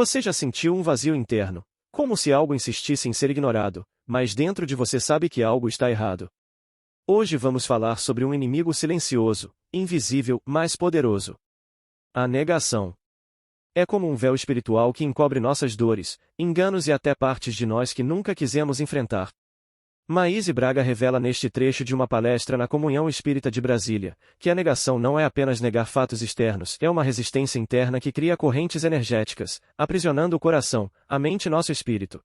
Você já sentiu um vazio interno, como se algo insistisse em ser ignorado, mas dentro de você sabe que algo está errado? Hoje vamos falar sobre um inimigo silencioso, invisível, mas poderoso. A negação. É como um véu espiritual que encobre nossas dores, enganos e até partes de nós que nunca quisemos enfrentar. Maíse Braga revela neste trecho de uma palestra na Comunhão Espírita de Brasília, que a negação não é apenas negar fatos externos, é uma resistência interna que cria correntes energéticas, aprisionando o coração, a mente e nosso espírito.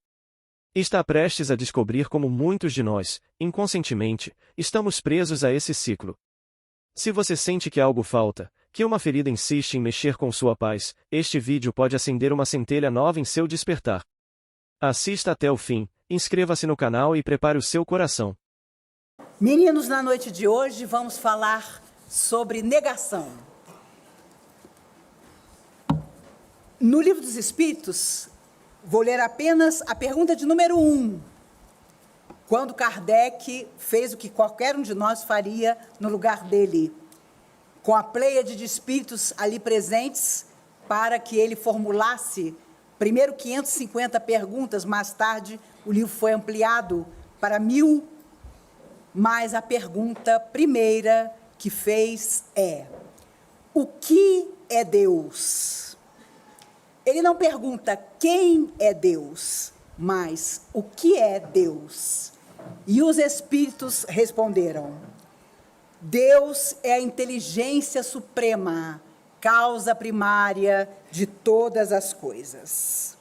Está prestes a descobrir como muitos de nós, inconscientemente, estamos presos a esse ciclo. Se você sente que algo falta, que uma ferida insiste em mexer com sua paz, este vídeo pode acender uma centelha nova em seu despertar. Assista até o fim, inscreva-se no canal e prepare o seu coração. Meninos, na noite de hoje vamos falar sobre negação. No Livro dos Espíritos, vou ler apenas a pergunta de número 1. Quando Kardec fez o que qualquer um de nós faria no lugar dele, com a pleiade de espíritos ali presentes, para que ele formulasse, primeiro 550 perguntas, mais tarde o livro foi ampliado para 1000, mas a pergunta primeira que fez é: o que é Deus? Ele não pergunta quem é Deus, mas o que é Deus? E os espíritos responderam: Deus é a inteligência suprema, causa primária de todas as coisas.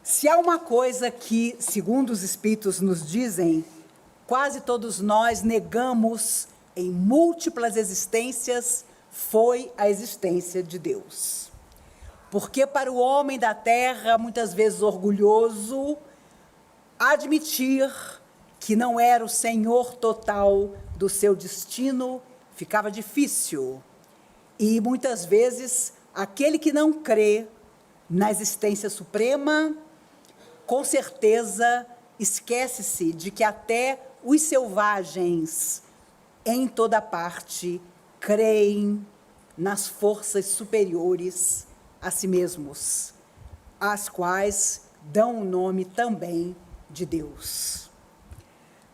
Se há uma coisa que, segundo os espíritos nos dizem, quase todos nós negamos em múltiplas existências, foi a existência de Deus. Porque para o homem da terra, muitas vezes orgulhoso, admitir que não era o senhor total do seu destino ficava difícil. E muitas vezes aquele que não crê na existência suprema, com certeza esquece-se de que até os selvagens, em toda parte, creem nas forças superiores a si mesmos, às quais dão o nome também de Deus.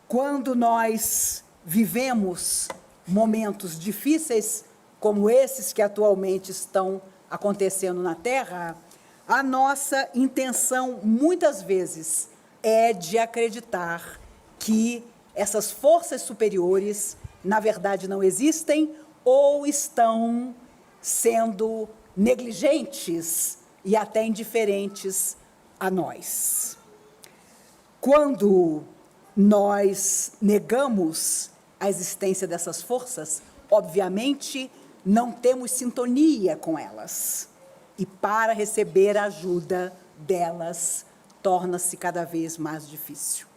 Quando nós vivemos momentos difíceis, como esses que atualmente estão acontecendo na Terra, a nossa intenção, muitas vezes, é de acreditar que essas forças superiores, na verdade, não existem ou estão sendo negligentes e até indiferentes a nós. Quando nós negamos a existência dessas forças, obviamente, não temos sintonia com elas. E para receber a ajuda delas, torna-se cada vez mais difícil.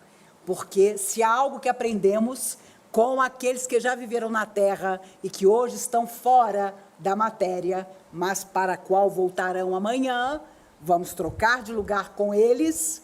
Porque se há algo que aprendemos com aqueles que já viveram na Terra e que hoje estão fora da matéria, mas para a qual voltarão amanhã, vamos trocar de lugar com eles.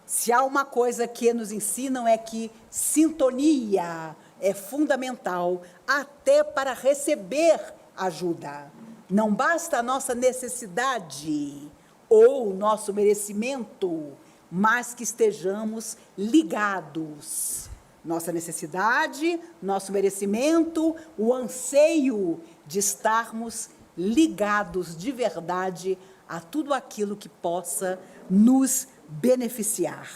Se há uma coisa que nos ensinam é que sintonia é fundamental até para receber ajuda. Não basta a nossa necessidade ou o nosso merecimento, mas que estejamos ligados. Nossa necessidade, nosso merecimento, o anseio de estarmos ligados de verdade a tudo aquilo que possa nos beneficiar.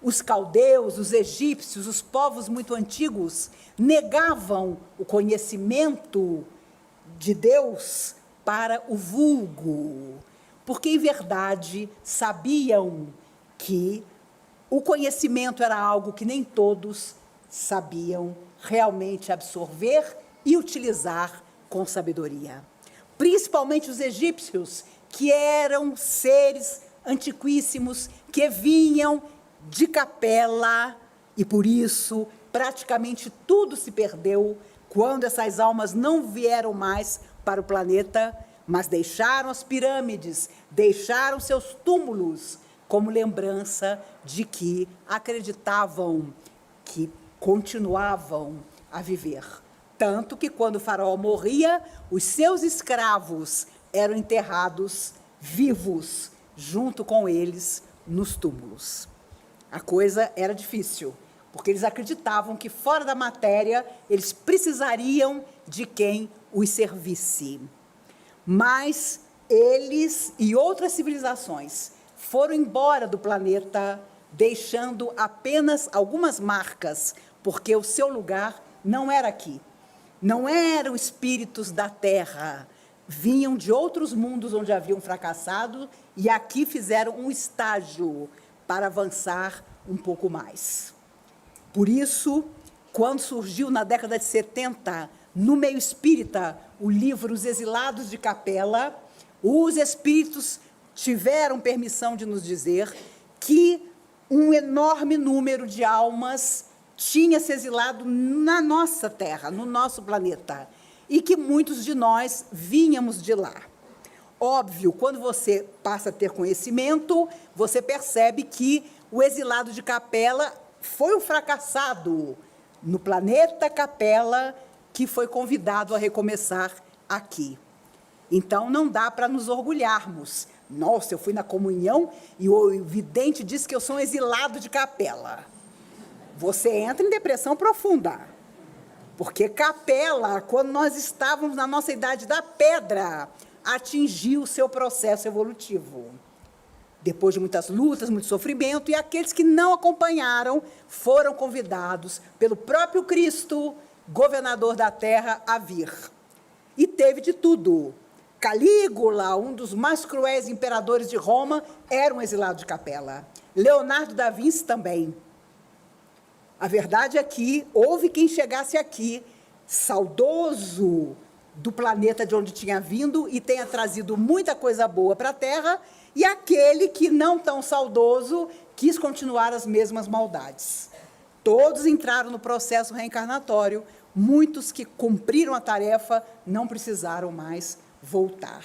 Os caldeus, os egípcios, os povos muito antigos negavam o conhecimento de Deus para o vulgo, porque em verdade sabiam que o conhecimento era algo que nem todos sabiam realmente absorver e utilizar com sabedoria. Principalmente os egípcios, que eram seres antiquíssimos, que vinham de capela, e por isso praticamente tudo se perdeu quando essas almas não vieram mais para o planeta, mas deixaram as pirâmides, deixaram seus túmulos, como lembrança de que acreditavam que continuavam a viver. Tanto que quando o faraó morria, os seus escravos eram enterrados vivos junto com eles nos túmulos. A coisa era difícil, porque eles acreditavam que fora da matéria eles precisariam de quem os servisse. Mas eles e outras civilizações foram embora do planeta, deixando apenas algumas marcas, porque o seu lugar não era aqui. Não eram espíritos da Terra, vinham de outros mundos onde haviam fracassado e aqui fizeram um estágio para avançar um pouco mais. Por isso, quando surgiu na década de 70, no meio espírita, o livro Os Exilados de Capela, os espíritos tiveram permissão de nos dizer que um enorme número de almas tinha se exilado na nossa Terra, no nosso planeta, e que muitos de nós vínhamos de lá. Óbvio, quando você passa a ter conhecimento, você percebe que o exilado de Capela foi um fracassado no planeta Capela, que foi convidado a recomeçar aqui. Então, não dá para nos orgulharmos. Nossa, eu fui na comunhão e o vidente disse que eu sou um exilado de Capela. Você entra em depressão profunda. Porque Capela, quando nós estávamos na nossa idade da pedra, atingiu o seu processo evolutivo. Depois de muitas lutas, muito sofrimento, e aqueles que não acompanharam foram convidados pelo próprio Cristo, governador da terra, a vir. E teve de tudo. Calígula, um dos mais cruéis imperadores de Roma, era um exilado de Capela. Leonardo da Vinci também. A verdade é que houve quem chegasse aqui, saudoso do planeta de onde tinha vindo e tenha trazido muita coisa boa para a Terra, e aquele que, não tão saudoso, quis continuar as mesmas maldades. Todos entraram no processo reencarnatório, muitos que cumpriram a tarefa não precisaram mais voltar.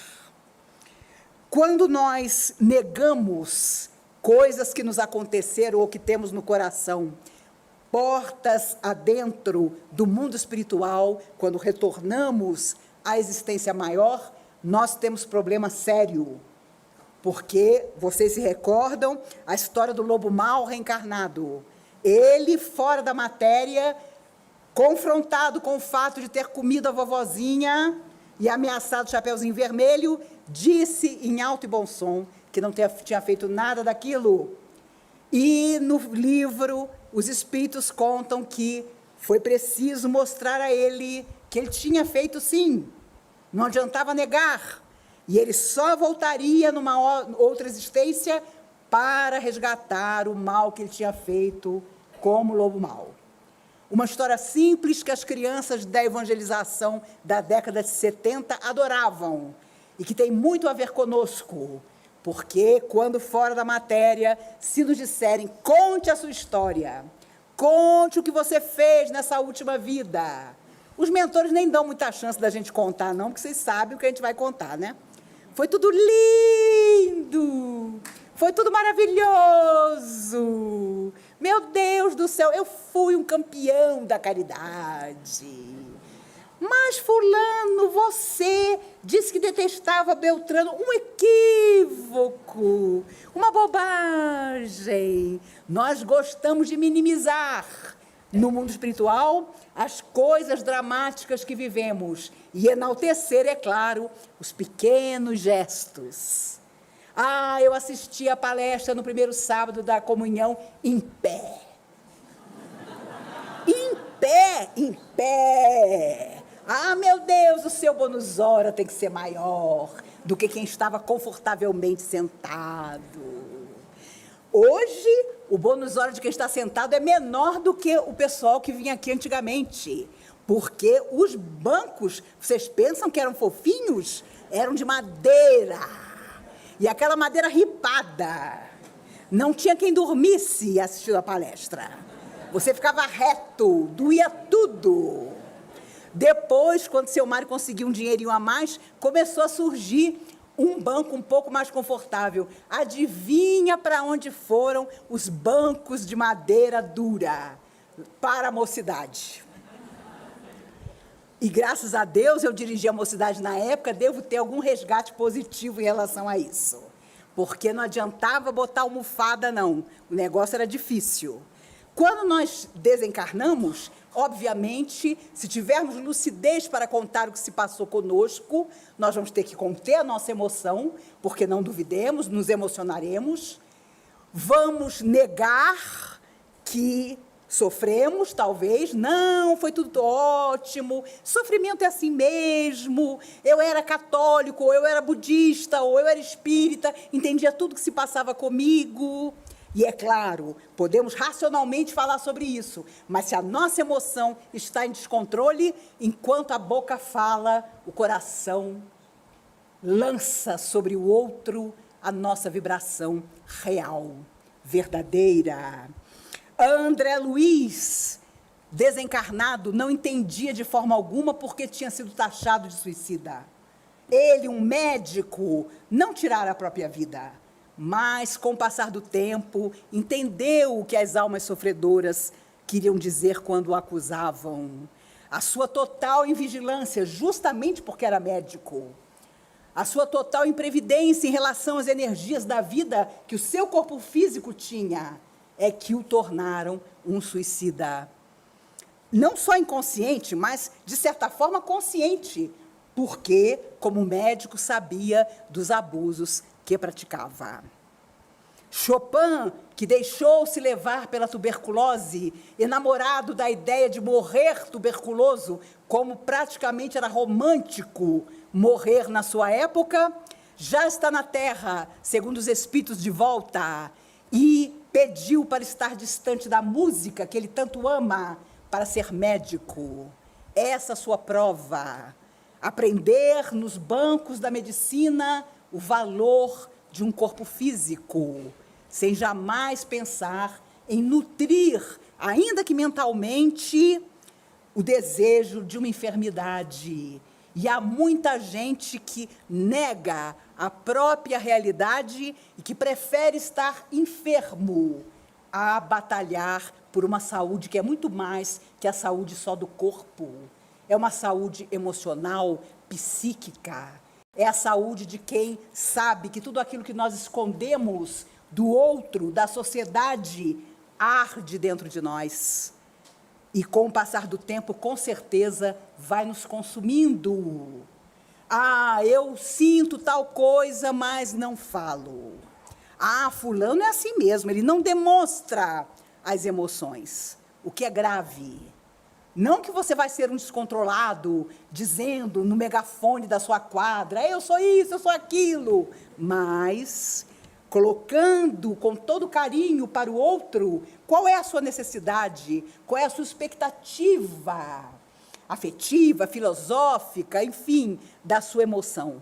Quando nós negamos coisas que nos aconteceram ou que temos no coração, portas adentro do mundo espiritual, quando retornamos à existência maior, nós temos problema sério. Porque vocês se recordam a história do lobo mau reencarnado. Ele, fora da matéria, confrontado com o fato de ter comido a vovozinha e ameaçado o Chapeuzinho Vermelho, disse em alto e bom som que não tinha feito nada daquilo. E no livro, os espíritos contam que foi preciso mostrar a ele que ele tinha feito sim, não adiantava negar, e ele só voltaria numa outra existência para resgatar o mal que ele tinha feito como lobo mau. Uma história simples que as crianças da evangelização da década de 70 adoravam, e que tem muito a ver conosco, porque quando fora da matéria, se nos disserem, conte a sua história, conte o que você fez nessa última vida. Os mentores nem dão muita chance da gente contar, não, porque vocês sabem o que a gente vai contar, né? Foi tudo lindo, foi tudo maravilhoso. Meu Deus do céu, eu fui um campeão da caridade. Mas, fulano, você disse que detestava Beltrano. Um equívoco, uma bobagem. Nós gostamos de minimizar, no mundo espiritual, as coisas dramáticas que vivemos e enaltecer, é claro, os pequenos gestos. Ah, eu assisti a palestra no primeiro sábado da comunhão em pé. Em pé, em pé. Ah, meu Deus, o seu bônus hora tem que ser maior do que quem estava confortavelmente sentado. Hoje, o bônus hora de quem está sentado é menor do que o pessoal que vinha aqui antigamente. Porque os bancos, vocês pensam que eram fofinhos? Eram de madeira. E aquela madeira ripada. Não tinha quem dormisse assistindo a palestra. Você ficava reto, doía tudo. Depois, quando seu Mário conseguiu um dinheirinho a mais, começou a surgir um banco um pouco mais confortável. Adivinha para onde foram os bancos de madeira dura? Para a mocidade. E graças a Deus eu dirigi a mocidade na época, devo ter algum resgate positivo em relação a isso. Porque não adiantava botar almofada, não. O negócio era difícil. Quando nós desencarnamos, obviamente, se tivermos lucidez para contar o que se passou conosco, nós vamos ter que conter a nossa emoção, porque não duvidemos, nos emocionaremos. Vamos negar que sofremos, talvez. Não, foi tudo ótimo. Sofrimento é assim mesmo. Eu era católico, ou eu era budista, ou eu era espírita, entendia tudo que se passava comigo. E é claro, podemos racionalmente falar sobre isso, mas se a nossa emoção está em descontrole, enquanto a boca fala, o coração lança sobre o outro a nossa vibração real, verdadeira. André Luiz, desencarnado, não entendia de forma alguma porque tinha sido taxado de suicida. Ele, um médico, não tirara a própria vida, mas, com o passar do tempo, entendeu o que as almas sofredoras queriam dizer quando o acusavam. A sua total invigilância, justamente porque era médico, a sua total imprevidência em relação às energias da vida que o seu corpo físico tinha, é que o tornaram um suicida. Não só inconsciente, mas, de certa forma, consciente, porque, como médico, sabia dos abusos que praticava. Chopin, que deixou-se levar pela tuberculose, enamorado da ideia de morrer tuberculoso, como praticamente era romântico morrer na sua época, já está na Terra, segundo os espíritos de volta, e pediu para estar distante da música que ele tanto ama, para ser médico. Essa sua prova. Aprender nos bancos da medicina o valor de um corpo físico, sem jamais pensar em nutrir, ainda que mentalmente, o desejo de uma enfermidade. E há muita gente que nega a própria realidade e que prefere estar enfermo a batalhar por uma saúde que é muito mais que a saúde só do corpo. É uma saúde emocional, psíquica. É a saúde de quem sabe que tudo aquilo que nós escondemos do outro, da sociedade, arde dentro de nós. E, com o passar do tempo, com certeza, vai nos consumindo. Ah, eu sinto tal coisa, mas não falo. Ah, fulano é assim mesmo, ele não demonstra as emoções, o que é grave. Não que você vai ser um descontrolado, dizendo no megafone da sua quadra, eu sou isso, eu sou aquilo, mas colocando com todo carinho para o outro, qual é a sua necessidade, qual é a sua expectativa afetiva, filosófica, enfim, da sua emoção,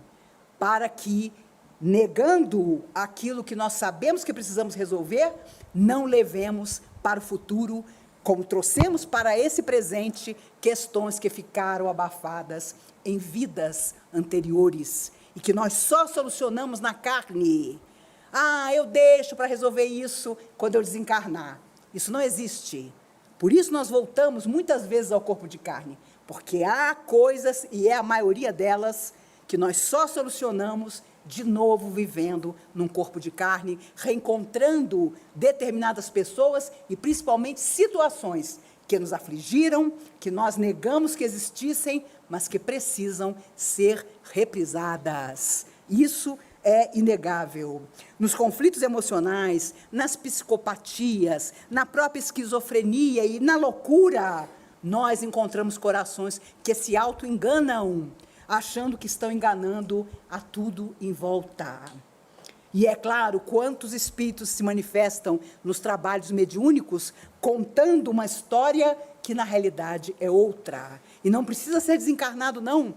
para que, negando aquilo que nós sabemos que precisamos resolver, não levemos para o futuro, como trouxemos para esse presente, questões que ficaram abafadas em vidas anteriores e que nós só solucionamos na carne. Ah, eu deixo para resolver isso quando eu desencarnar. Isso não existe. Por isso nós voltamos muitas vezes ao corpo de carne, porque há coisas, e é a maioria delas, que nós só solucionamos de novo vivendo num corpo de carne, reencontrando determinadas pessoas e principalmente situações que nos afligiram, que nós negamos que existissem, mas que precisam ser reprisadas. Isso é inegável. Nos conflitos emocionais, nas psicopatias, na própria esquizofrenia e na loucura, nós encontramos corações que se auto-enganam, achando que estão enganando a tudo em volta. E é claro, quantos espíritos se manifestam nos trabalhos mediúnicos, contando uma história que, na realidade, é outra. E não precisa ser desencarnado, não.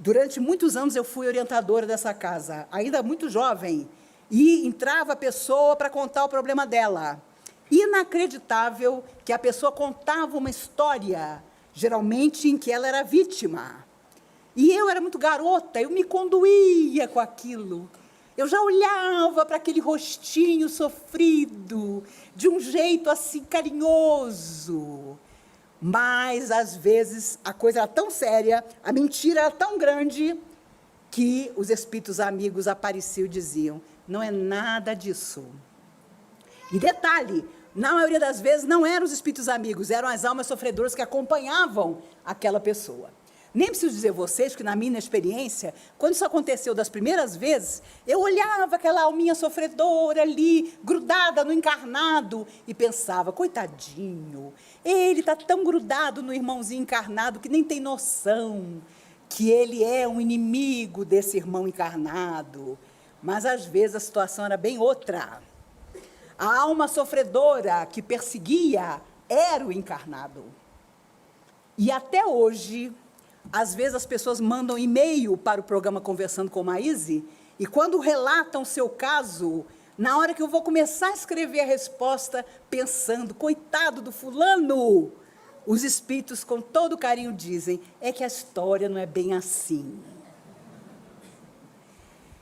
Durante muitos anos eu fui orientadora dessa casa, ainda muito jovem, e entrava a pessoa para contar o problema dela. Inacreditável que a pessoa contava uma história, geralmente em que ela era vítima. E eu era muito garota, eu me conduía com aquilo. Eu já olhava para aquele rostinho sofrido, de um jeito assim carinhoso. Mas, às vezes, a coisa era tão séria, a mentira era tão grande, que os espíritos amigos apareciam e diziam, não é nada disso. E detalhe, na maioria das vezes não eram os espíritos amigos, eram as almas sofredoras que acompanhavam aquela pessoa. Nem preciso dizer a vocês que, na minha experiência, quando isso aconteceu das primeiras vezes, eu olhava aquela alminha sofredora ali, grudada no encarnado, e pensava, coitadinho, ele está tão grudado no irmãozinho encarnado que nem tem noção que ele é um inimigo desse irmão encarnado. Mas, às vezes, a situação era bem outra. A alma sofredora que perseguia era o encarnado. E até hoje, às vezes as pessoas mandam e-mail para o programa Conversando com Maíse, e quando relatam o seu caso, na hora que eu vou começar a escrever a resposta, pensando, coitado do fulano, os espíritos com todo carinho dizem, é que a história não é bem assim.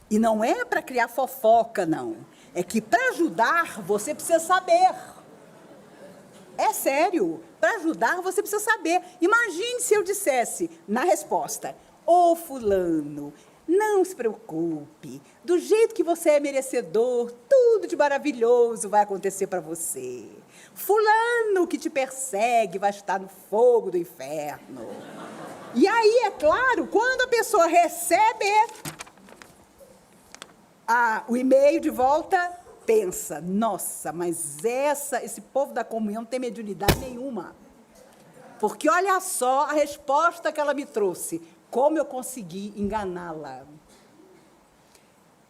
E não é para criar fofoca, não. É que, para ajudar, você precisa saber. É sério. Para ajudar, você precisa saber. Imagine se eu dissesse, na resposta, ô fulano, não se preocupe. Do jeito que você é merecedor, tudo de maravilhoso vai acontecer para você. Fulano que te persegue vai estar no fogo do inferno. E aí, é claro, quando a pessoa recebe o e-mail de volta, pensa, nossa, mas esse povo da comunhão não tem mediunidade nenhuma. Porque olha só a resposta que ela me trouxe, como eu consegui enganá-la.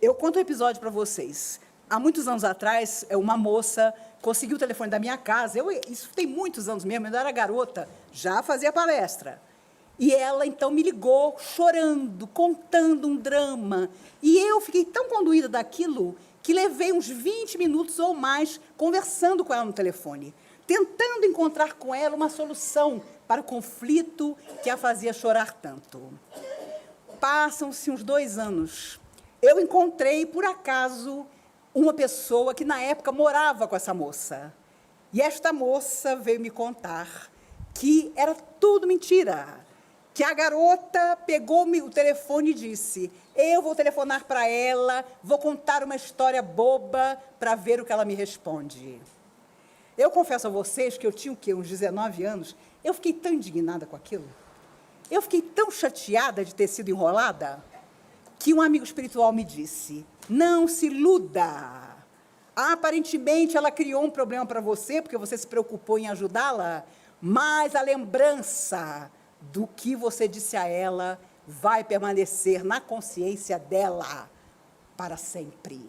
Eu conto um episódio para vocês. Há muitos anos atrás, uma moça conseguiu o telefone da minha casa, isso tem muitos anos mesmo, eu era garota, já fazia palestra. E ela, então, me ligou, chorando, contando um drama. E eu fiquei tão conduída daquilo que levei uns 20 minutos ou mais conversando com ela no telefone, tentando encontrar com ela uma solução para o conflito que a fazia chorar tanto. Passam-se uns 2 anos. Eu encontrei, por acaso, uma pessoa que, na época, morava com essa moça. E esta moça veio me contar que era tudo mentira. Que a garota pegou-me o telefone e disse, eu vou telefonar para ela, vou contar uma história boba para ver o que ela me responde. Eu confesso a vocês que eu tinha, uns 19 anos, eu fiquei tão indignada com aquilo, eu fiquei tão chateada de ter sido enrolada, que um amigo espiritual me disse, não se iluda, aparentemente ela criou um problema para você, porque você se preocupou em ajudá-la, mas a lembrança do que você disse a ela vai permanecer na consciência dela para sempre.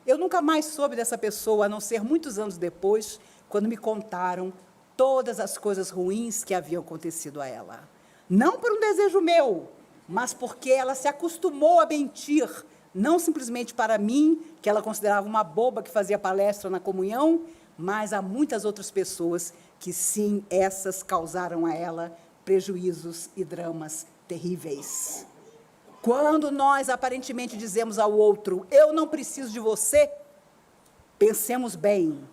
Eu nunca mais soube dessa pessoa, a não ser muitos anos depois, quando me contaram todas as coisas ruins que haviam acontecido a ela. Não por um desejo meu, mas porque ela se acostumou a mentir, não simplesmente para mim, que ela considerava uma boba que fazia palestra na comunhão, mas a muitas outras pessoas que, sim, essas causaram a ela prejuízos e dramas terríveis. Quando nós aparentemente dizemos ao outro, eu não preciso de você, pensemos bem,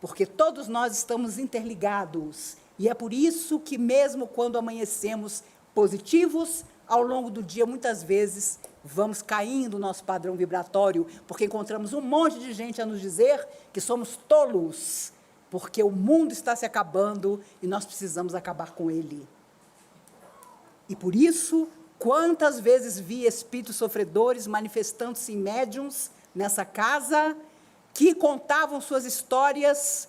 porque todos nós estamos interligados, e é por isso que mesmo quando amanhecemos positivos, ao longo do dia, muitas vezes, vamos caindo no nosso padrão vibratório, porque encontramos um monte de gente a nos dizer que somos tolos, porque o mundo está se acabando e nós precisamos acabar com ele. E por isso, quantas vezes vi espíritos sofredores manifestando-se em médiums nessa casa, que contavam suas histórias,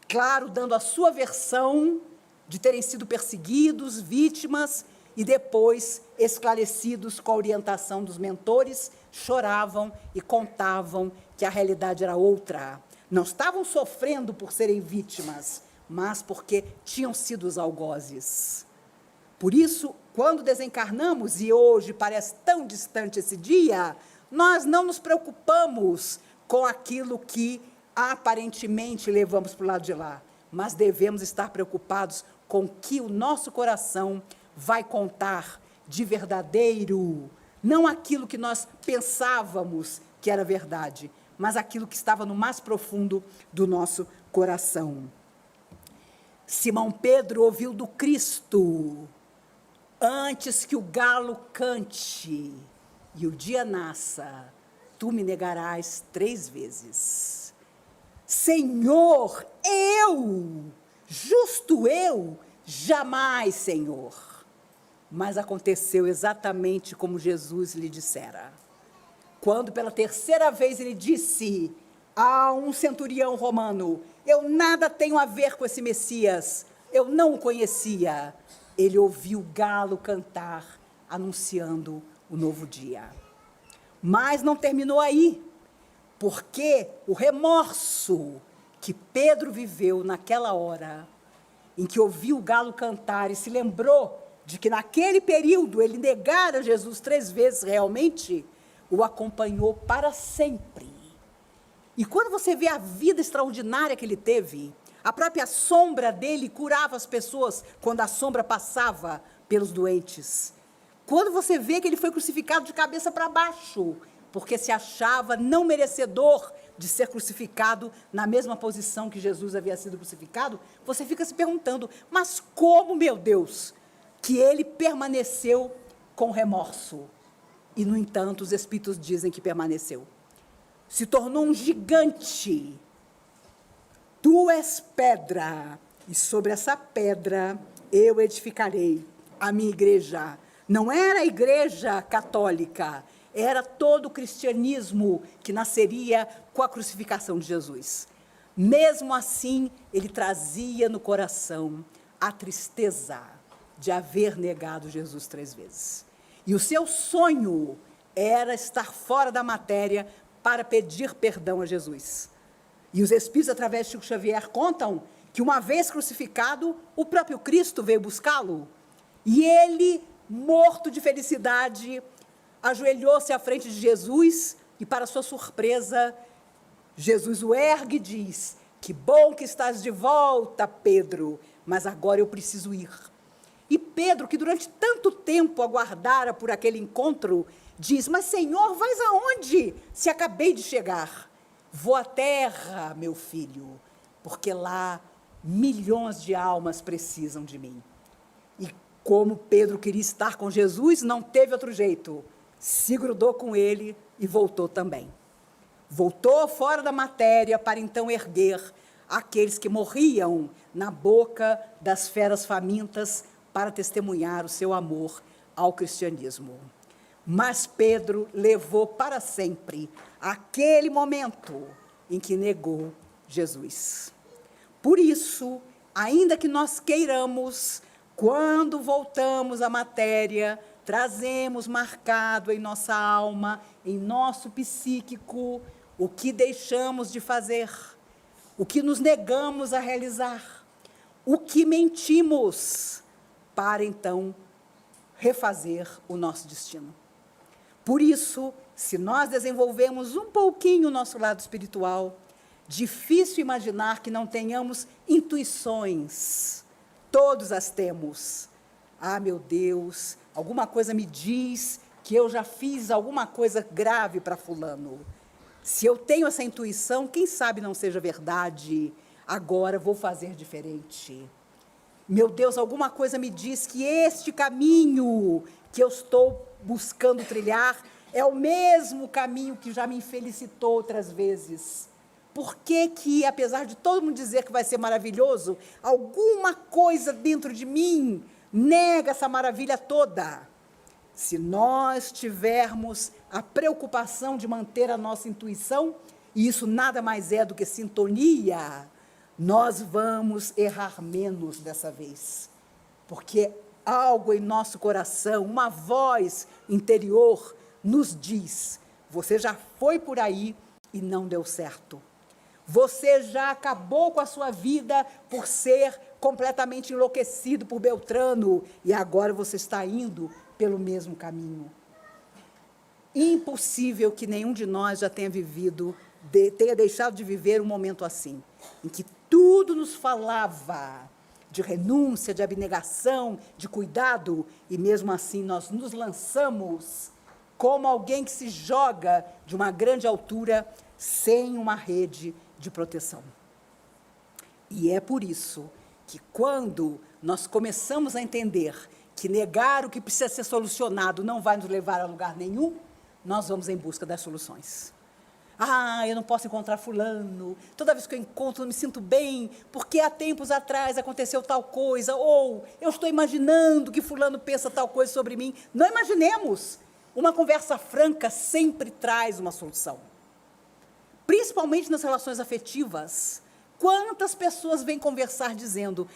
claro, dando a sua versão de terem sido perseguidos, vítimas, e depois, esclarecidos com a orientação dos mentores, choravam e contavam que a realidade era outra. Não estavam sofrendo por serem vítimas, mas porque tinham sido os algozes. Por isso, quando desencarnamos, e hoje parece tão distante esse dia, nós não nos preocupamos com aquilo que aparentemente levamos para o lado de lá, mas devemos estar preocupados com o que o nosso coração vai contar de verdadeiro, não aquilo que nós pensávamos que era verdade, mas aquilo que estava no mais profundo do nosso coração. Simão Pedro ouviu do Cristo: antes que o galo cante e o dia nasça, tu me negarás 3 vezes. Senhor, justo eu, jamais, Senhor. Mas aconteceu exatamente como Jesus lhe dissera. Quando pela 3ª vez ele disse a um centurião romano: eu nada tenho a ver com esse Messias, eu não o conhecia, ele ouviu o galo cantar, anunciando o novo dia. Mas não terminou aí, porque o remorso que Pedro viveu naquela hora, em que ouviu o galo cantar e se lembrou de que naquele período ele negara Jesus 3 vezes realmente, o acompanhou para sempre. E quando você vê a vida extraordinária que ele teve, a própria sombra dele curava as pessoas quando a sombra passava pelos doentes. Quando você vê que ele foi crucificado de cabeça para baixo, porque se achava não merecedor de ser crucificado na mesma posição que Jesus havia sido crucificado, você fica se perguntando: mas como, meu Deus, que ele permaneceu com remorso? E, no entanto, os Espíritos dizem que permaneceu. Se tornou um gigante. Tu és pedra, e sobre essa pedra eu edificarei a minha igreja. Não era a igreja católica, era todo o cristianismo que nasceria com a crucificação de Jesus. Mesmo assim, ele trazia no coração a tristeza de haver negado Jesus 3 vezes. E o seu sonho era estar fora da matéria para pedir perdão a Jesus. E os Espíritos, através de Chico Xavier, contam que uma vez crucificado, o próprio Cristo veio buscá-lo. E ele, morto de felicidade, ajoelhou-se à frente de Jesus e, para sua surpresa, Jesus o ergue e diz: que bom que estás de volta, Pedro, mas agora eu preciso ir. E Pedro, que durante tanto tempo aguardara por aquele encontro, diz: mas, Senhor, vais aonde, se acabei de chegar? Vou à terra, meu filho, porque lá milhões de almas precisam de mim. E como Pedro queria estar com Jesus, não teve outro jeito. Se grudou com ele e voltou também. Voltou fora da matéria para então erguer aqueles que morriam na boca das feras famintas para testemunhar o seu amor ao cristianismo. Mas Pedro levou para sempre aquele momento em que negou Jesus. Por isso, ainda que nós queiramos, quando voltamos à matéria, trazemos marcado em nossa alma, em nosso psíquico, o que deixamos de fazer, o que nos negamos a realizar, o que mentimos, para então refazer o nosso destino. Por isso, se nós desenvolvemos um pouquinho o nosso lado espiritual, difícil imaginar que não tenhamos intuições. Todos as temos. Ah, meu Deus, alguma coisa me diz que eu já fiz alguma coisa grave para fulano. Se eu tenho essa intuição, quem sabe não seja verdade, agora vou fazer diferente. Meu Deus, alguma coisa me diz que este caminho que eu estou buscando trilhar é o mesmo caminho que já me infelicitou outras vezes. Por que, apesar de todo mundo dizer que vai ser maravilhoso, alguma coisa dentro de mim nega essa maravilha toda? Se nós tivermos a preocupação de manter a nossa intuição, e isso nada mais é do que sintonia, nós vamos errar menos dessa vez. Porque algo em nosso coração, uma voz interior, nos diz: você já foi por aí e não deu certo. Você já acabou com a sua vida por ser completamente enlouquecido por Beltrano e agora você está indo pelo mesmo caminho. Impossível que nenhum de nós já tenha tenha deixado de viver um momento assim, em que tudo nos falava de renúncia, de abnegação, de cuidado, e mesmo assim nós nos lançamos como alguém que se joga de uma grande altura sem uma rede de proteção. E é por isso que quando nós começamos a entender que negar o que precisa ser solucionado não vai nos levar a lugar nenhum, nós vamos em busca das soluções. Eu não posso encontrar fulano, toda vez que eu encontro eu me sinto bem, porque há tempos atrás aconteceu tal coisa, ou eu estou imaginando que fulano pensa tal coisa sobre mim. Não imaginemos. Uma conversa franca sempre traz uma solução. Principalmente nas relações afetivas. Quantas pessoas vêm conversar dizendo,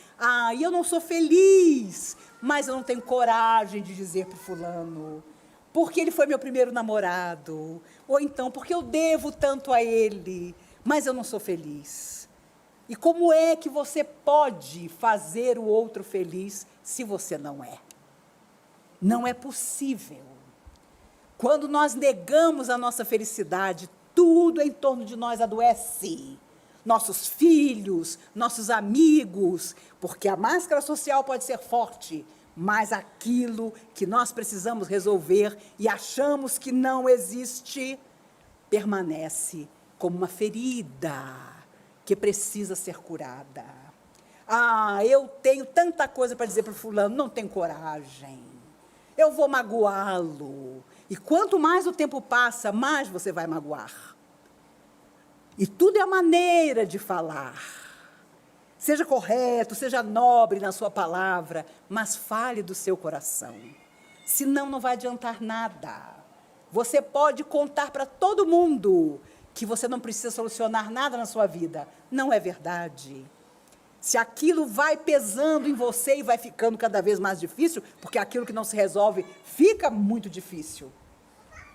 eu não sou feliz, mas eu não tenho coragem de dizer para o fulano, porque ele foi meu primeiro namorado, ou então, porque eu devo tanto a ele, mas eu não sou feliz. E como é que você pode fazer o outro feliz se você não é? Não é possível. Quando nós negamos a nossa felicidade, tudo em torno de nós adoece. Nossos filhos, nossos amigos, porque a máscara social pode ser forte, mas aquilo que nós precisamos resolver e achamos que não existe, permanece como uma ferida que precisa ser curada. Eu tenho tanta coisa para dizer para o fulano, não tenho coragem, eu vou magoá-lo. E quanto mais o tempo passa, mais você vai magoar. E tudo é a maneira de falar. Seja correto, seja nobre na sua palavra, mas fale do seu coração. Senão não vai adiantar nada. Você pode contar para todo mundo que você não precisa solucionar nada na sua vida. Não é verdade. Se aquilo vai pesando em você e vai ficando cada vez mais difícil, porque aquilo que não se resolve fica muito difícil,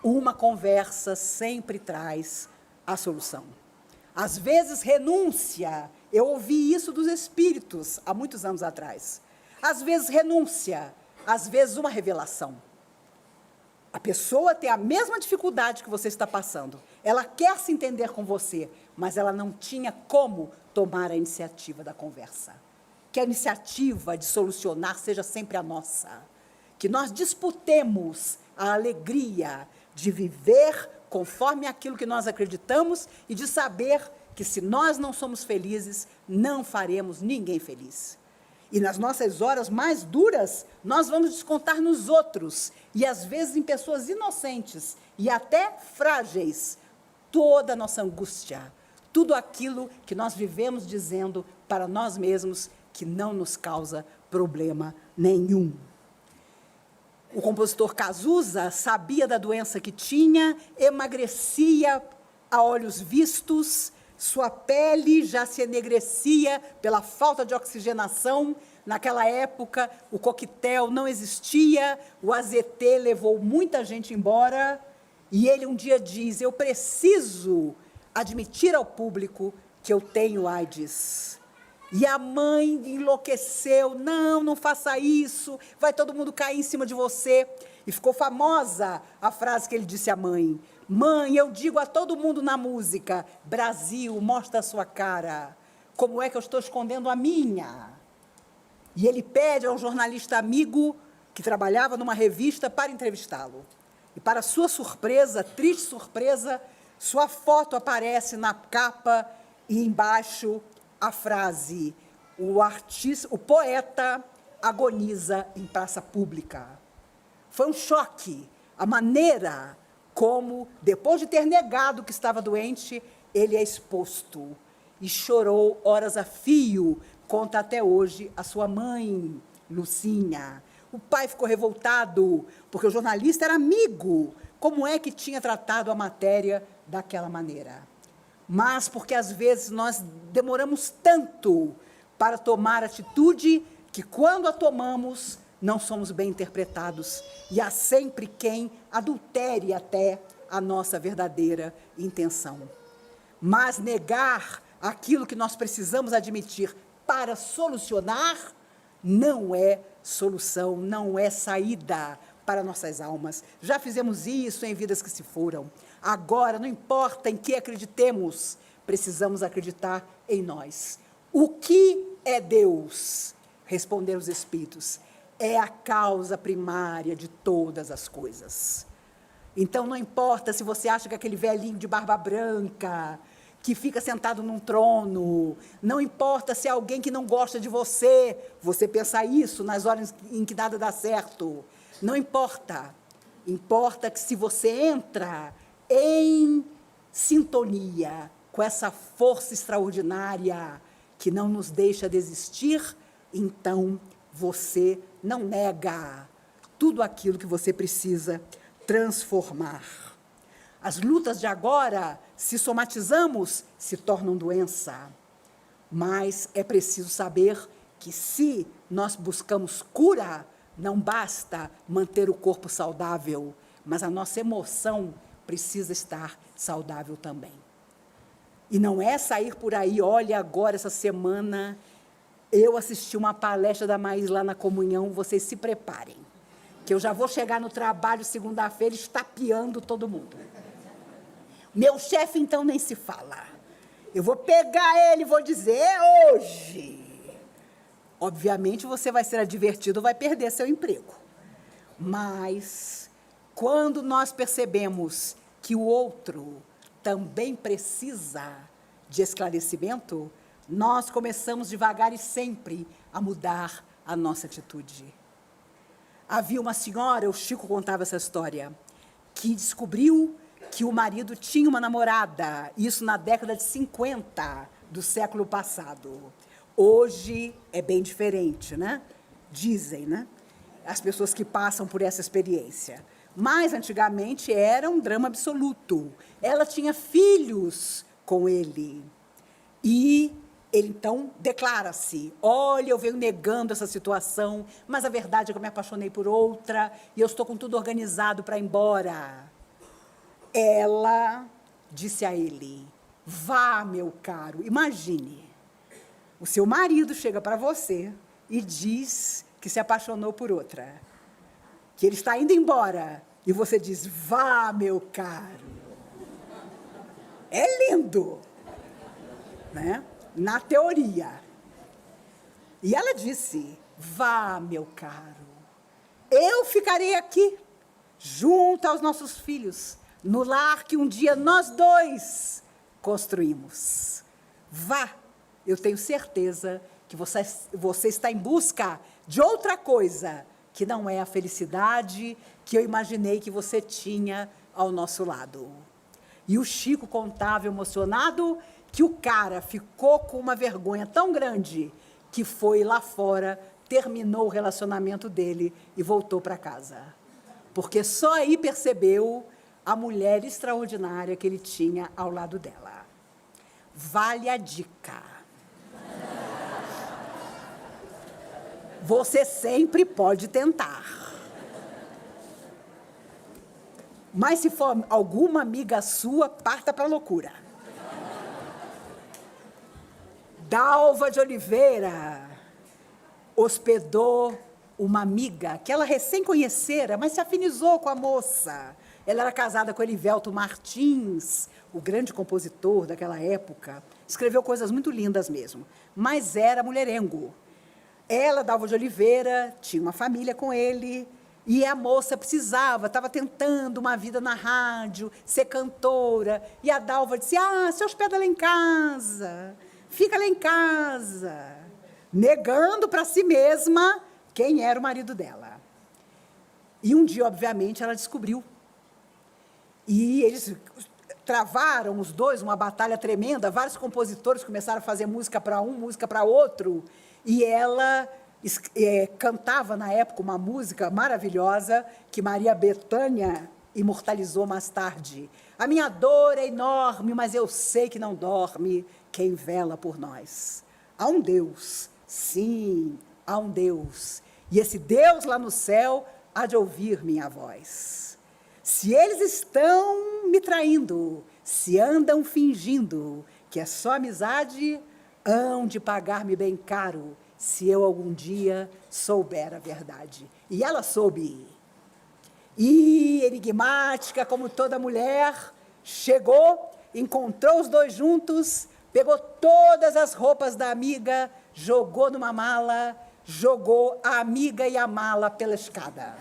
uma conversa sempre traz a solução. Às vezes, renúncia. Eu ouvi isso dos espíritos há muitos anos atrás. Às vezes, renúncia. Às vezes, uma revelação. A pessoa tem a mesma dificuldade que você está passando. Ela quer se entender com você, mas ela não tinha como tomar a iniciativa da conversa. Que a iniciativa de solucionar seja sempre a nossa. Que nós disputemos a alegria de viver conforme aquilo que nós acreditamos e de saber que se nós não somos felizes, não faremos ninguém feliz. E nas nossas horas mais duras, nós vamos descontar nos outros, e às vezes em pessoas inocentes e até frágeis, toda a nossa angústia, tudo aquilo que nós vivemos dizendo para nós mesmos que não nos causa problema nenhum. O compositor Cazuza sabia da doença que tinha, emagrecia a olhos vistos, sua pele já se enegrecia pela falta de oxigenação. Naquela época, o coquetel não existia, o AZT levou muita gente embora, e ele um dia diz, eu preciso admitir ao público que eu tenho AIDS. E a mãe enlouqueceu, não faça isso, vai todo mundo cair em cima de você. E ficou famosa a frase que ele disse à mãe, mãe, eu digo a todo mundo na música, Brasil, mostra a sua cara, como é que eu estou escondendo a minha? E ele pede a um jornalista amigo, que trabalhava numa revista, para entrevistá-lo. E para sua surpresa, triste surpresa, sua foto aparece na capa e embaixo a frase, o poeta agoniza em praça pública. Foi um choque, a maneira como, depois de ter negado que estava doente, ele é exposto. E chorou horas a fio, conta até hoje a sua mãe, Lucinha. O pai ficou revoltado, porque o jornalista era amigo. Como é que tinha tratado a matéria daquela maneira? Mas porque, às vezes, nós demoramos tanto para tomar atitude que, quando a tomamos, não somos bem interpretados. E há sempre quem adultere até a nossa verdadeira intenção. Mas negar aquilo que nós precisamos admitir para solucionar não é solução, não é saída para nossas almas. Já fizemos isso em vidas que se foram. Agora, não importa em que acreditemos, precisamos acreditar em nós. O que é Deus? Responderam os Espíritos. É a causa primária de todas as coisas. Então, não importa se você acha que aquele velhinho de barba branca, que fica sentado num trono. Não importa se é alguém que não gosta de você, você pensa isso nas horas em que nada dá certo. Não importa. Importa que se você entra em sintonia com essa força extraordinária que não nos deixa desistir, então você não nega tudo aquilo que você precisa transformar. As lutas de agora, se somatizamos, se tornam doença. Mas é preciso saber que se nós buscamos cura, não basta manter o corpo saudável, mas a nossa emoção precisa estar saudável também. E não é sair por aí, olha, agora, essa semana, eu assisti uma palestra da Maís lá na comunhão, vocês se preparem, que eu já vou chegar no trabalho segunda-feira estapeando todo mundo. Meu chefe, então, nem se fala. Eu vou pegar ele e vou dizer, é hoje. Obviamente, você vai ser advertido, vai perder seu emprego. Mas, quando nós percebemos que o outro também precisa de esclarecimento, nós começamos devagar e sempre a mudar a nossa atitude. Havia uma senhora, o Chico contava essa história, que descobriu que o marido tinha uma namorada, isso na década de 50 do século passado. Hoje é bem diferente, né? Dizem, né? As pessoas que passam por essa experiência. Mas, antigamente, era um drama absoluto. Ela tinha filhos com ele. E ele, então, declara-se, olha, eu venho negando essa situação, mas a verdade é que eu me apaixonei por outra e eu estou com tudo organizado para ir embora. Ela disse a ele, vá, meu caro, imagine, o seu marido chega para você e diz que se apaixonou por outra, que ele está indo embora, e você diz, vá, meu caro. É lindo, né? Na teoria. E ela disse, vá, meu caro, eu ficarei aqui, junto aos nossos filhos, no lar que um dia nós dois construímos. Vá, eu tenho certeza que você está em busca de outra coisa, que não é a felicidade que eu imaginei que você tinha ao nosso lado. E o Chico contava emocionado que o cara ficou com uma vergonha tão grande que foi lá fora, terminou o relacionamento dele e voltou para casa. Porque só aí percebeu a mulher extraordinária que ele tinha ao lado dela. Vale a dica. Você sempre pode tentar. Mas se for alguma amiga sua, parta para a loucura. Dalva de Oliveira hospedou uma amiga que ela recém conhecera, mas se afinizou com a moça. Ela era casada com Elivelto Martins, o grande compositor daquela época. Escreveu coisas muito lindas mesmo, mas era mulherengo. Ela, Dalva de Oliveira, tinha uma família com ele, e a moça precisava, estava tentando uma vida na rádio, ser cantora, e a Dalva disse, se hospeda lá em casa, fica lá em casa, negando para si mesma quem era o marido dela. E um dia, obviamente, ela descobriu. E eles travaram, os dois, uma batalha tremenda, vários compositores começaram a fazer música para um, música para outro, e ela cantava, na época, uma música maravilhosa que Maria Bethânia imortalizou mais tarde. A minha dor é enorme, mas eu sei que não dorme quem vela por nós. Há um Deus, sim, há um Deus. E esse Deus lá no céu há de ouvir minha voz. Se eles estão me traindo, se andam fingindo que é só amizade, hão de pagar-me bem caro, se eu algum dia souber a verdade. E ela soube. E, enigmática, como toda mulher, chegou, encontrou os dois juntos, pegou todas as roupas da amiga, jogou numa mala, jogou a amiga e a mala pela escada.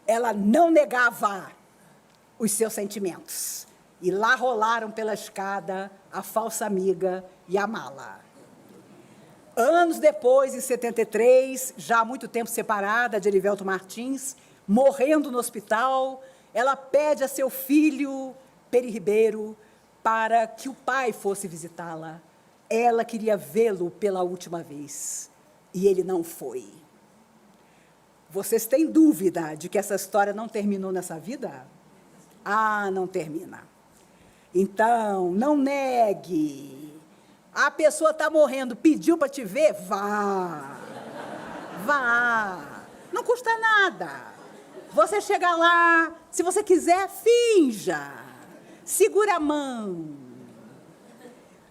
Ela não negava. os seus sentimentos. E lá rolaram pela escada a falsa amiga e a mala. Anos depois, em 73, já há muito tempo separada de Erivelto Martins, morrendo no hospital, ela pede a seu filho, Peri Ribeiro, para que o pai fosse visitá-la. Ela queria vê-lo pela última vez, e ele não foi. Vocês têm dúvida de que essa história não terminou nessa vida? Ah, não termina. Então, não negue. A pessoa está morrendo, pediu para te ver? Vá. Vá. Não custa nada. Você chega lá, se você quiser, finja. Segura a mão.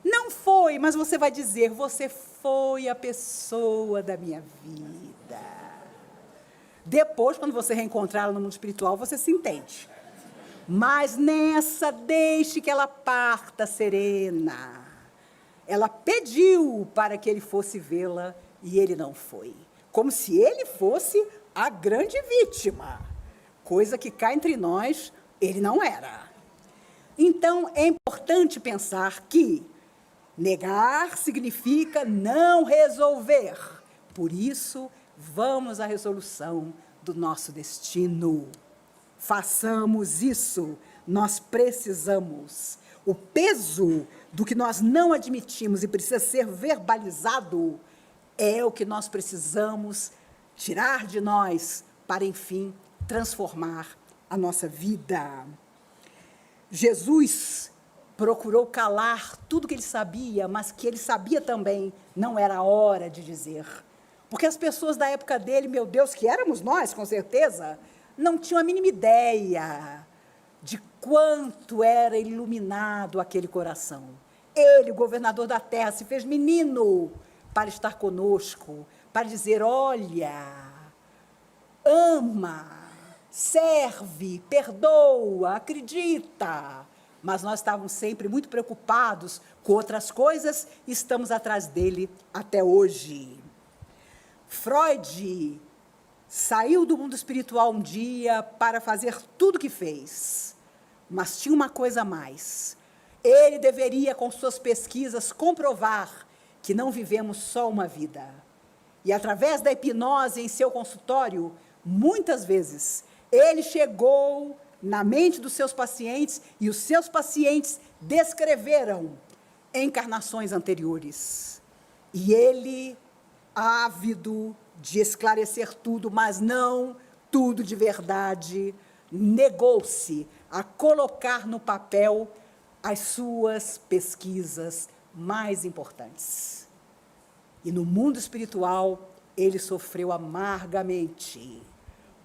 Não foi, mas você vai dizer, você foi a pessoa da minha vida. Depois, quando você reencontrá-la no mundo espiritual, você se entende. Mas nessa, deixe que ela parta serena. Ela pediu para que ele fosse vê-la e ele não foi. Como se ele fosse a grande vítima. Coisa que cá entre nós, ele não era. Então, é importante pensar que negar significa não resolver. Por isso, vamos à resolução do nosso destino. Façamos isso, nós precisamos. O peso do que nós não admitimos e precisa ser verbalizado é o que nós precisamos tirar de nós para, enfim, transformar a nossa vida. Jesus procurou calar tudo que ele sabia, mas que ele sabia também não era a hora de dizer. Porque as pessoas da época dele, meu Deus, que éramos nós, com certeza, não tinham a mínima ideia de quanto era iluminado aquele coração. Ele, o governador da terra, se fez menino para estar conosco, para dizer, olha, ama, serve, perdoa, acredita. Mas nós estávamos sempre muito preocupados com outras coisas e estamos atrás dele até hoje. Freud saiu do mundo espiritual um dia para fazer tudo o que fez, mas tinha uma coisa a mais. Ele deveria, com suas pesquisas, comprovar que não vivemos só uma vida. E, através da hipnose em seu consultório, muitas vezes, ele chegou na mente dos seus pacientes e os seus pacientes descreveram encarnações anteriores. E ele, ávido de esclarecer tudo, mas não tudo de verdade, negou-se a colocar no papel as suas pesquisas mais importantes. E no mundo espiritual, ele sofreu amargamente,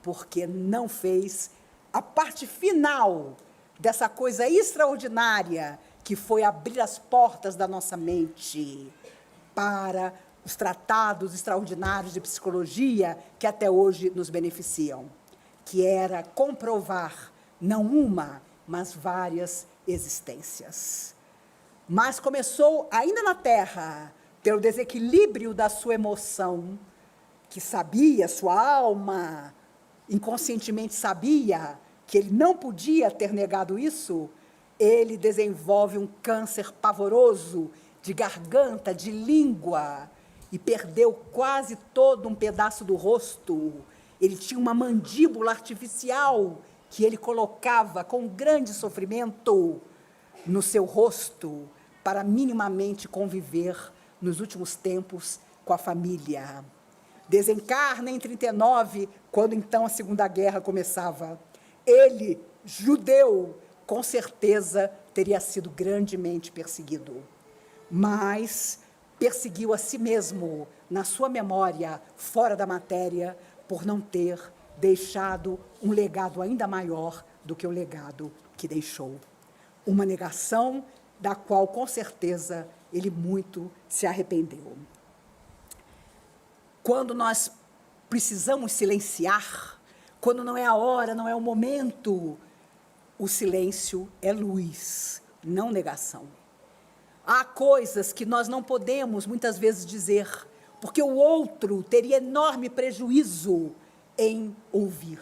porque não fez a parte final dessa coisa extraordinária que foi abrir as portas da nossa mente para os tratados extraordinários de psicologia que até hoje nos beneficiam, que era comprovar não uma, mas várias existências. Mas começou, ainda na Terra, pelo desequilíbrio da sua emoção, que sabia, sua alma, inconscientemente sabia que ele não podia ter negado isso, ele desenvolve um câncer pavoroso de garganta, de língua, e perdeu quase todo um pedaço do rosto. Ele tinha uma mandíbula artificial que ele colocava com grande sofrimento no seu rosto para minimamente conviver nos últimos tempos com a família. Desencarna em 39, quando então a Segunda Guerra começava. Ele, judeu, com certeza teria sido grandemente perseguido, mas perseguiu a si mesmo, na sua memória, fora da matéria, por não ter deixado um legado ainda maior do que o legado que deixou. Uma negação da qual, com certeza, ele muito se arrependeu. Quando nós precisamos silenciar, quando não é a hora, não é o momento, o silêncio é luz, não negação. Há coisas que nós não podemos, muitas vezes, dizer, porque o outro teria enorme prejuízo em ouvir.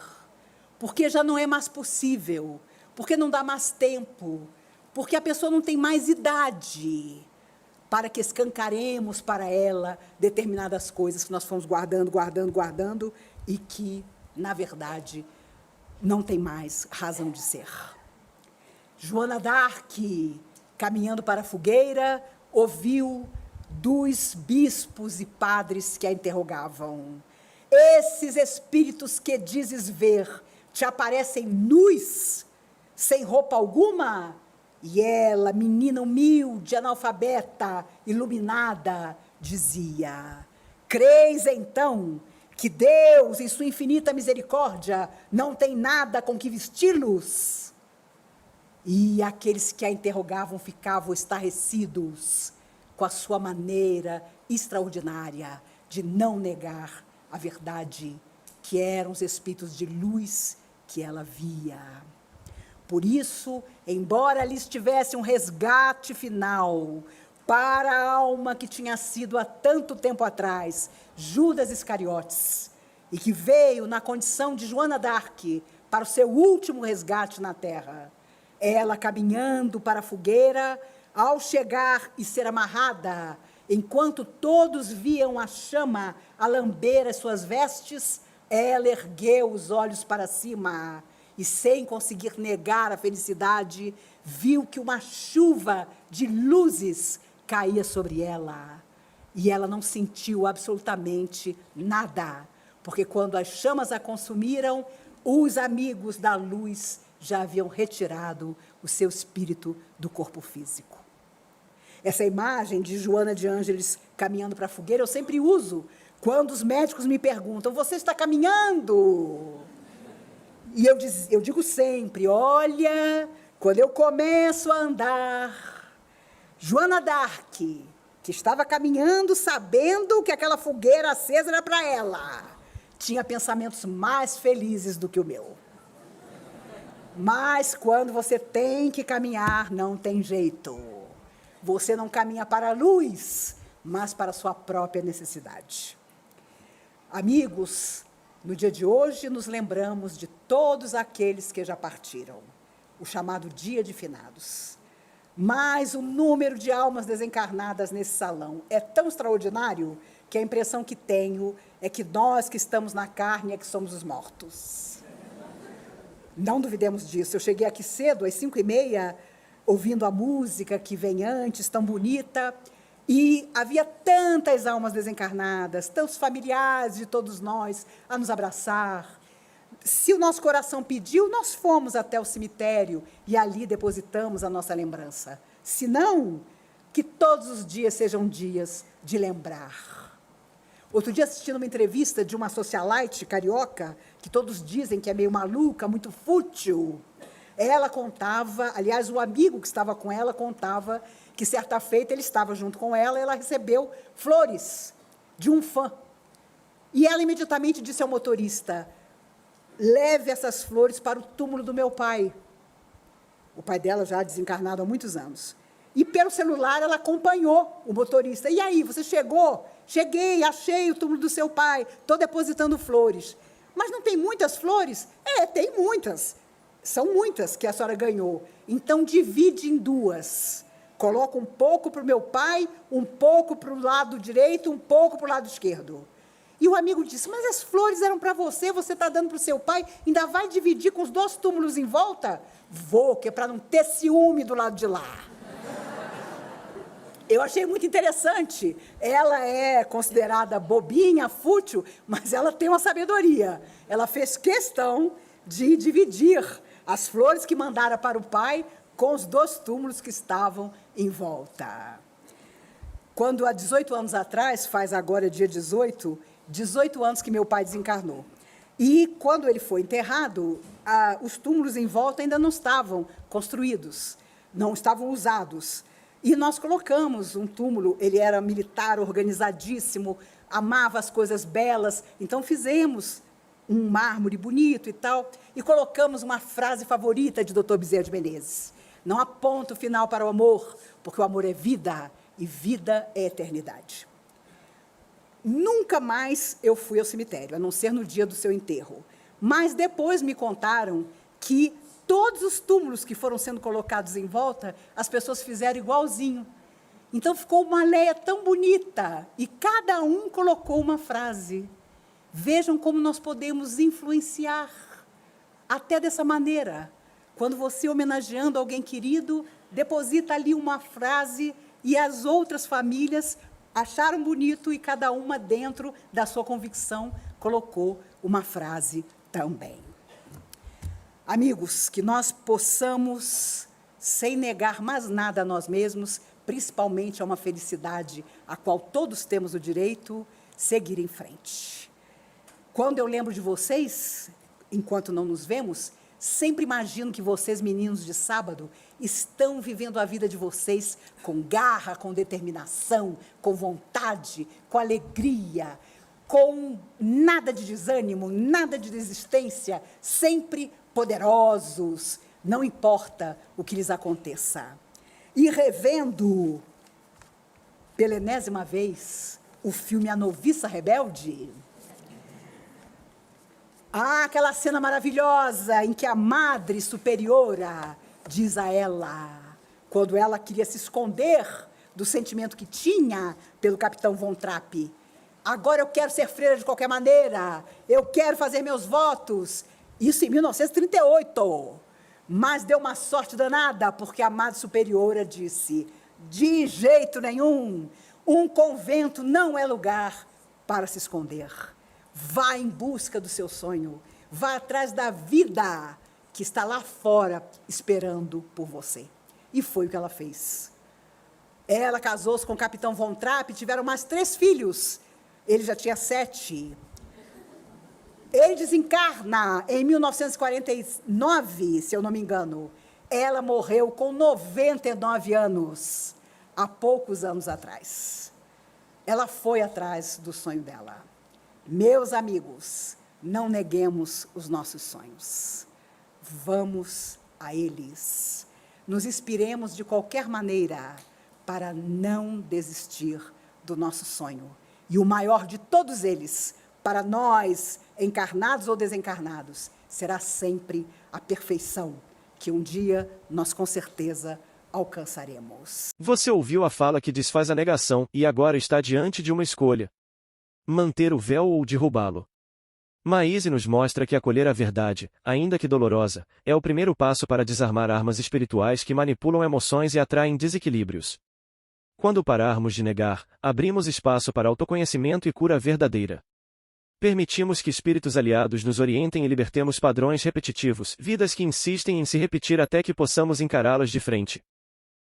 Porque já não é mais possível, porque não dá mais tempo, porque a pessoa não tem mais idade para que escancaremos para ela determinadas coisas que nós fomos guardando, e que, na verdade, não tem mais razão de ser. Joana d'Arc, caminhando para a fogueira, ouviu dos bispos e padres que a interrogavam: esses espíritos que dizes ver te aparecem nus, sem roupa alguma? E ela, menina humilde, analfabeta, iluminada, dizia: creis então que Deus, em sua infinita misericórdia, não tem nada com que vesti-los? E aqueles que a interrogavam ficavam estarrecidos com a sua maneira extraordinária de não negar a verdade, que eram os espíritos de luz que ela via. Por isso, embora lhes tivesse um resgate final para a alma que tinha sido há tanto tempo atrás Judas Iscariotes, e que veio na condição de Joana d'Arc para o seu último resgate na terra, ela caminhando para a fogueira, ao chegar e ser amarrada, enquanto todos viam a chama a lamber as suas vestes, ela ergueu os olhos para cima e, sem conseguir negar a felicidade, viu que uma chuva de luzes caía sobre ela. E ela não sentiu absolutamente nada, porque quando as chamas a consumiram, os amigos da luz já haviam retirado o seu espírito do corpo físico. Essa imagem de Joana de Ângeles caminhando para a fogueira eu sempre uso quando os médicos me perguntam: você está caminhando? E eu digo sempre: olha, quando eu começo a andar, Joana d'Arc, que estava caminhando sabendo que aquela fogueira acesa era para ela, tinha pensamentos mais felizes do que o meu. Mas quando você tem que caminhar, não tem jeito. Você não caminha para a luz, mas para a sua própria necessidade. Amigos, no dia de hoje nos lembramos de todos aqueles que já partiram, o chamado Dia de Finados. Mas o número de almas desencarnadas nesse salão é tão extraordinário que a impressão que tenho é que nós que estamos na carne é que somos os mortos. Não duvidemos disso. Eu cheguei aqui cedo, às 5h30, ouvindo a música que vem antes, tão bonita, e havia tantas almas desencarnadas, tantos familiares de todos nós a nos abraçar. Se o nosso coração pediu, nós fomos até o cemitério e ali depositamos a nossa lembrança. Se não, que todos os dias sejam dias de lembrar. Outro dia, assistindo uma entrevista de uma socialite carioca, que todos dizem que é meio maluca, muito fútil, ela contava, aliás, o amigo que estava com ela contava que, certa feita, ele estava junto com ela e ela recebeu flores de um fã. E ela imediatamente disse ao motorista: leve essas flores para o túmulo do meu pai. O pai dela já desencarnado há muitos anos. E pelo celular ela acompanhou o motorista. E aí, você chegou? Cheguei, achei o túmulo do seu pai, estou depositando flores. Mas não tem muitas flores? Tem muitas. São muitas que a senhora ganhou. Então, divide em duas. Coloca um pouco para o meu pai, um pouco para o lado direito, um pouco para o lado esquerdo. E o amigo disse: mas as flores eram para você está dando para o seu pai, ainda vai dividir com os 2 túmulos em volta? Vou, que é para não ter ciúme do lado de lá. Eu achei muito interessante. Ela é considerada bobinha, fútil, mas ela tem uma sabedoria. Ela fez questão de dividir as flores que mandara para o pai com os 2 túmulos que estavam em volta. Quando há 18 anos atrás, faz agora dia 18 anos que meu pai desencarnou. E quando ele foi enterrado, os túmulos em volta ainda não estavam construídos, não estavam usados. E nós colocamos um túmulo, ele era militar, organizadíssimo, amava as coisas belas, então fizemos um mármore bonito e tal, e colocamos uma frase favorita de Dr. Bezerra de Menezes: não há ponto final para o amor, porque o amor é vida, e vida é eternidade. Nunca mais eu fui ao cemitério, a não ser no dia do seu enterro. Mas depois me contaram que todos os túmulos que foram sendo colocados em volta, as pessoas fizeram igualzinho. Então ficou uma aldeia tão bonita, e cada um colocou uma frase. Vejam como nós podemos influenciar, até dessa maneira. Quando você, homenageando alguém querido, deposita ali uma frase, e as outras famílias acharam bonito, e cada uma, dentro da sua convicção, colocou uma frase também. Amigos, que nós possamos, sem negar mais nada a nós mesmos, principalmente a uma felicidade a qual todos temos o direito, seguir em frente. Quando eu lembro de vocês, enquanto não nos vemos, sempre imagino que vocês, meninos de sábado, estão vivendo a vida de vocês com garra, com determinação, com vontade, com alegria, com nada de desânimo, nada de desistência, sempre poderosos, não importa o que lhes aconteça. E revendo, pela enésima vez, o filme A Noviça Rebelde, aquela cena maravilhosa em que a Madre Superiora diz a ela, quando ela queria se esconder do sentimento que tinha pelo Capitão Von Trapp, agora eu quero ser freira de qualquer maneira, eu quero fazer meus votos. Isso em 1938. Mas deu uma sorte danada, porque a Madre Superiora disse, de jeito nenhum, um convento não é lugar para se esconder. Vá em busca do seu sonho, vá atrás da vida que está lá fora esperando por você. E foi o que ela fez. Ela casou-se com o Capitão Von Trapp, tiveram mais 3 filhos. Ele já tinha 7. Ele desencarna em 1949, se eu não me engano. Ela morreu com 99 anos, há poucos anos atrás. Ela foi atrás do sonho dela. Meus amigos, não neguemos os nossos sonhos. Vamos a eles. Nos inspiremos de qualquer maneira para não desistir do nosso sonho. E o maior de todos eles, para nós, encarnados ou desencarnados, será sempre a perfeição, que um dia nós com certeza alcançaremos. Você ouviu a fala que desfaz a negação e agora está diante de uma escolha: manter o véu ou derrubá-lo. Maíse nos mostra que acolher a verdade, ainda que dolorosa, é o primeiro passo para desarmar armas espirituais que manipulam emoções e atraem desequilíbrios. Quando pararmos de negar, abrimos espaço para autoconhecimento e cura verdadeira. Permitimos que espíritos aliados nos orientem e libertemos padrões repetitivos, vidas que insistem em se repetir até que possamos encará-las de frente.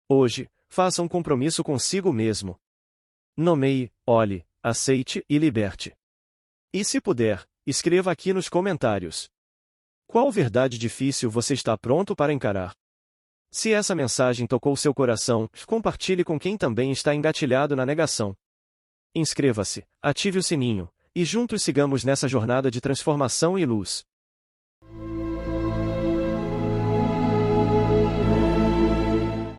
Hoje, faça um compromisso consigo mesmo. Nomeie, olhe, aceite e liberte. E se puder, escreva aqui nos comentários: qual verdade difícil você está pronto para encarar? Se essa mensagem tocou seu coração, compartilhe com quem também está engatilhado na negação. Inscreva-se, ative o sininho, e juntos sigamos nessa jornada de transformação e luz.